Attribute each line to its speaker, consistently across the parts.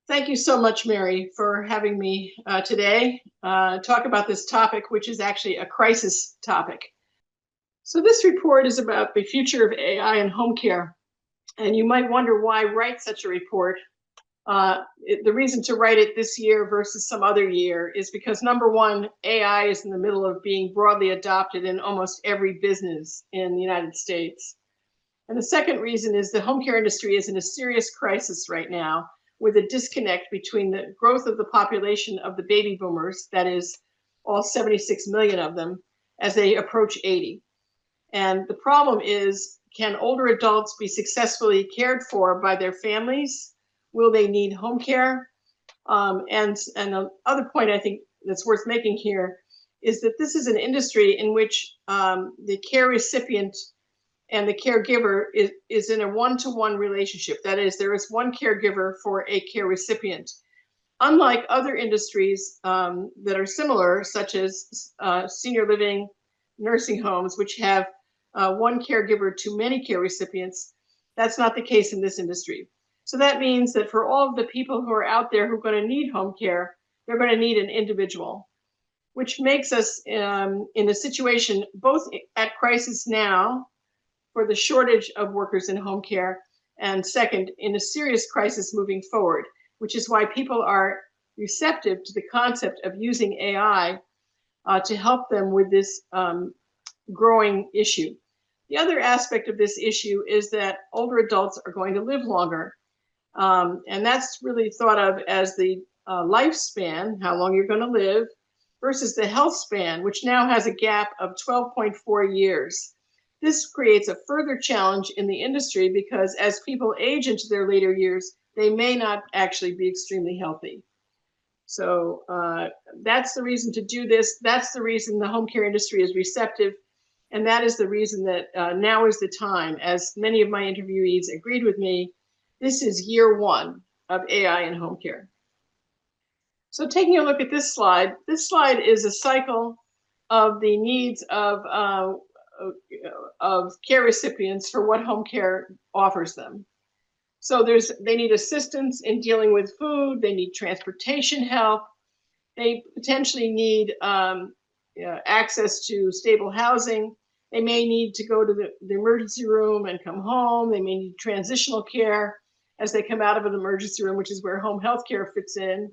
Speaker 1: Thank you so much, Mary, for having me today talk about this topic, which is actually a crisis topic. So this report is about the future of AI in home care. And you might wonder why write such a report. The reason to write it this year versus some other year is because, number one, AI is in the middle of being broadly adopted in almost every business in the United States. And the second reason is the home care industry is in a serious crisis right now, with a disconnect between the growth of the population of the baby boomers, that is, all 76 million of them, as they approach 80. And the problem is, can older adults be successfully cared for by their families? Will they need home care? And the other point I think that's worth making here is that this is an industry in which the care recipient and the caregiver is in a one-to-one relationship. That is, there is one caregiver for a care recipient. Unlike other industries that are similar, such as senior living, nursing homes, which have one caregiver to many care recipients, that's not the case in this industry. So that means that for all of the people who are out there who are going to need home care, they're going to need an individual, which makes us in a situation both at crisis now for the shortage of workers in home care, and second, in a serious crisis moving forward, which is why people are receptive to the concept of using AI to help them with this growing issue. The other aspect of this issue is that older adults are going to live longer. And that's really thought of as the lifespan, how long you're going to live, versus the health span, which now has a gap of 12.4 years. This creates a further challenge in the industry because as people age into their later years, they may not actually be extremely healthy. So that's the reason to do this. That's the reason the home care industry is receptive. And that is the reason that now is the time, as many of my interviewees agreed with me, this is year one of AI in home care. So taking a look at this slide is a cycle of the needs of care recipients for what home care offers them. So they need assistance in dealing with food, they need transportation help, they potentially need access to stable housing, they may need to go to the emergency room and come home, they may need transitional care as they come out of an emergency room, which is where home health care fits in.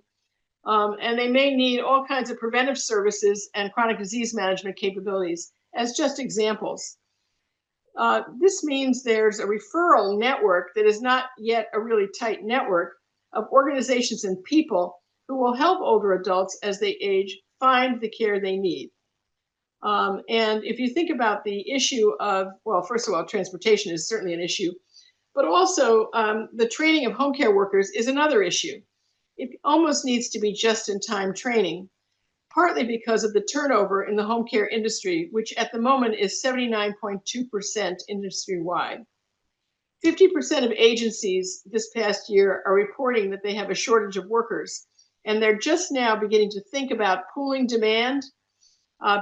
Speaker 1: And they may need all kinds of preventive services and chronic disease management capabilities as just examples. This means there's a referral network that is not yet a really tight network of organizations and people who will help older adults as they age find the care they need. And if you think about the issue of, well, first of all, transportation is certainly an issue, but also the training of home care workers is another issue. It almost needs to be just-in-time training, partly because of the turnover in the home care industry, which at the moment is 79.2% industry-wide. 50% of agencies this past year are reporting that they have a shortage of workers, and they're just now beginning to think about pooling demand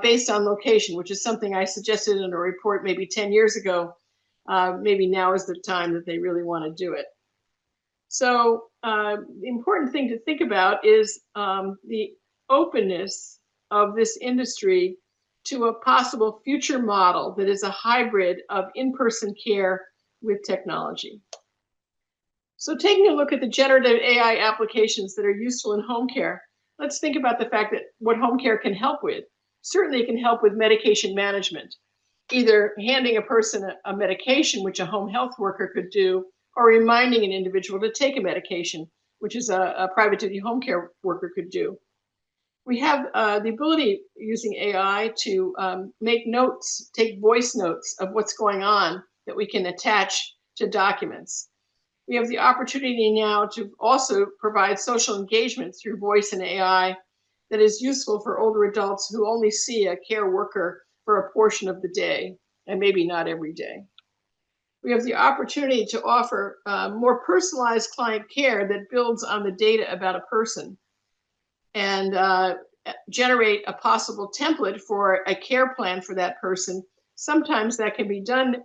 Speaker 1: based on location, which is something I suggested in a report maybe 10 years ago. Maybe now is the time that they really want to do it. So the important thing to think about is the openness of this industry to a possible future model that is a hybrid of in-person care with technology. So taking a look at the generative AI applications that are useful in home care, let's think about the fact that what home care can help with. Certainly it can help with medication management, either handing a person a medication, which a home health worker could do, or reminding an individual to take a medication, which is a private duty home care worker could do. We have the ability using AI to make notes, take voice notes of what's going on that we can attach to documents. We have the opportunity now to also provide social engagement through voice and AI that is useful for older adults who only see a care worker for a portion of the day, and maybe not every day. We have the opportunity to offer more personalized client care that builds on the data about a person and generate a possible template for a care plan for that person. Sometimes that can be done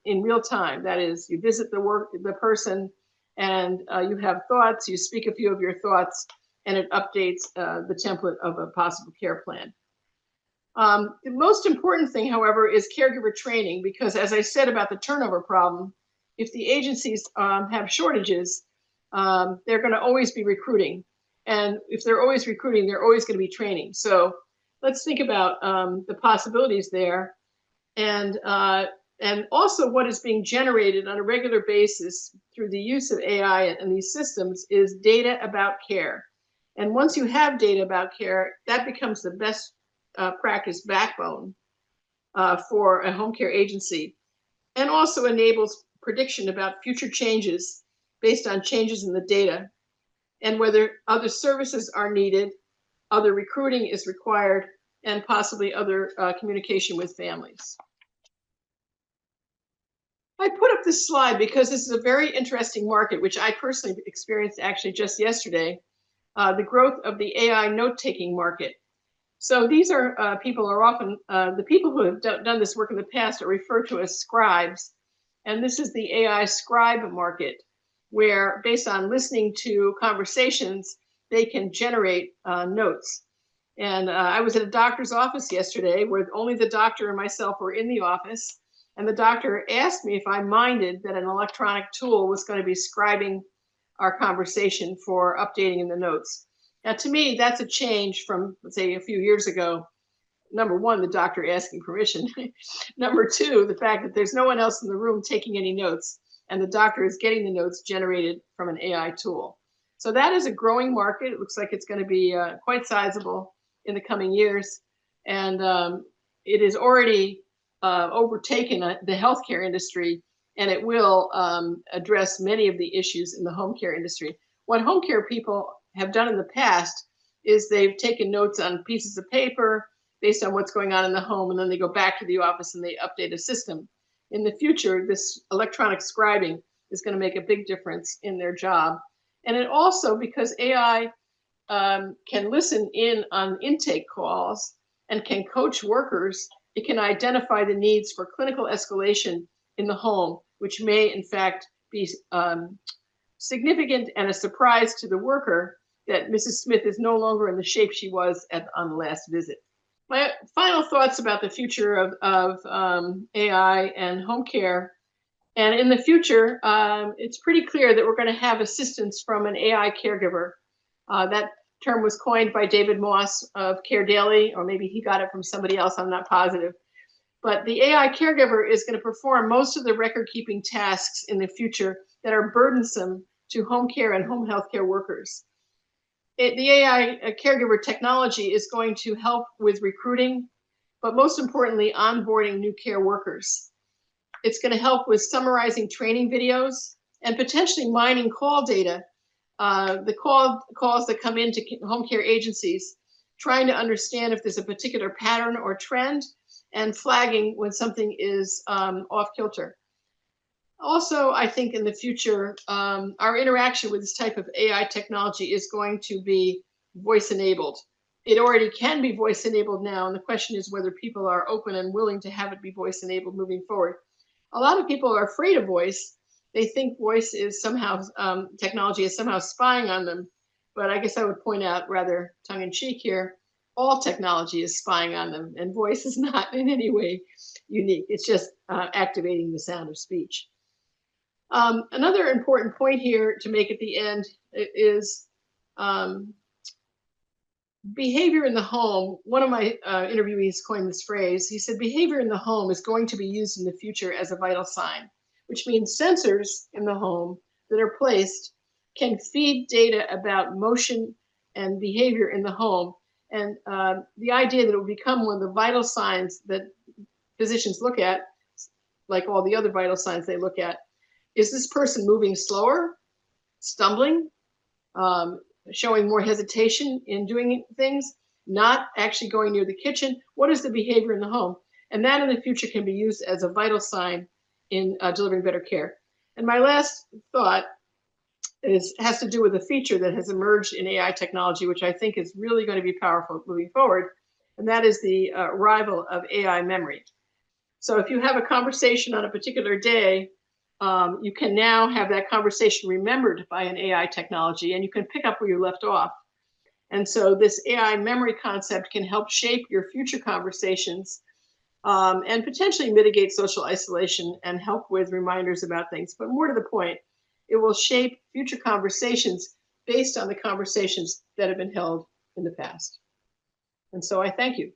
Speaker 1: in real time. That is, you visit the person, and you have thoughts, you speak a few of your thoughts, and it updates the template of a possible care plan. The most important thing, however, is caregiver training, because as I said about the turnover problem, if the agencies have shortages, they're going to always be recruiting. And if they're always recruiting, they're always going to be training. So let's think about the possibilities there. And also what is being generated on a regular basis through the use of AI and these systems is data about care. And once you have data about care, that becomes the best practice backbone for a home care agency, and also enables prediction about future changes based on changes in the data and whether other services are needed, other recruiting is required, and possibly other communication with families. I put up this slide because this is a very interesting market, which I personally experienced actually just yesterday, the growth of the AI note-taking market. So these are people are often, the people who have done this work in the past are referred to as scribes. And this is the AI scribe market, where based on listening to conversations, they can generate notes. And I was at a doctor's office yesterday where only the doctor and myself were in the office. And the doctor asked me if I minded that an electronic tool was going to be scribing our conversation for updating in the notes. Now, to me, that's a change from, let's say, a few years ago. Number one, the doctor asking permission. Number two, the fact that there's no one else in the room taking any notes, and the doctor is getting the notes generated from an AI tool. So that is a growing market. It looks like it's going to be quite sizable in the coming years. And it is already overtaken the healthcare industry, and it will address many of the issues in the home care industry. What home care people have done in the past is they've taken notes on pieces of paper based on what's going on in the home, and then they go back to the office and they update a system. In the future, this electronic scribing is going to make a big difference in their job. And it also, because AI can listen in on intake calls and can coach workers, it can identify the needs for clinical escalation in the home, which may in fact be significant and a surprise to the worker that Mrs. Smith is no longer in the shape she was on the last visit. My final thoughts about the future of AI and home care. And in the future, it's pretty clear that we're going to have assistance from an AI caregiver. That term was coined by David Moss of Care Daily, or maybe he got it from somebody else, I'm not positive. But the AI caregiver is going to perform most of the record-keeping tasks in the future that are burdensome to home care and home health care workers. The AI caregiver technology is going to help with recruiting, but most importantly, onboarding new care workers. It's going to help with summarizing training videos and potentially mining call data, the calls that come into home care agencies, trying to understand if there's a particular pattern or trend, and flagging when something is off kilter. Also, I think in the future, our interaction with this type of AI technology is going to be voice enabled. It already can be voice enabled now, and the question is whether people are open and willing to have it be voice enabled moving forward. A lot of people are afraid of voice. They think voice is somehow, technology is somehow spying on them. But I guess I would point out, rather tongue in cheek here, all technology is spying on them, and voice is not in any way unique. It's just activating the sound of speech. Another important point here to make at the end is behavior in the home. One of my interviewees coined this phrase. He said, behavior in the home is going to be used in the future as a vital sign, which means sensors in the home that are placed can feed data about motion and behavior in the home. And the idea that it will become one of the vital signs that physicians look at, like all the other vital signs they look at, is this person moving slower, stumbling, showing more hesitation in doing things, not actually going near the kitchen? What is the behavior in the home? And that in the future can be used as a vital sign in delivering better care. And my last thought has to do with a feature that has emerged in AI technology, which I think is really going to be powerful moving forward, and that is the arrival of AI memory. So if you have a conversation on a particular day, you can now have that conversation remembered by an AI technology, and you can pick up where you left off. And so this AI memory concept can help shape your future conversations, and potentially mitigate social isolation and help with reminders about things. But more to the point, it will shape future conversations based on the conversations that have been held in the past. And so I thank you.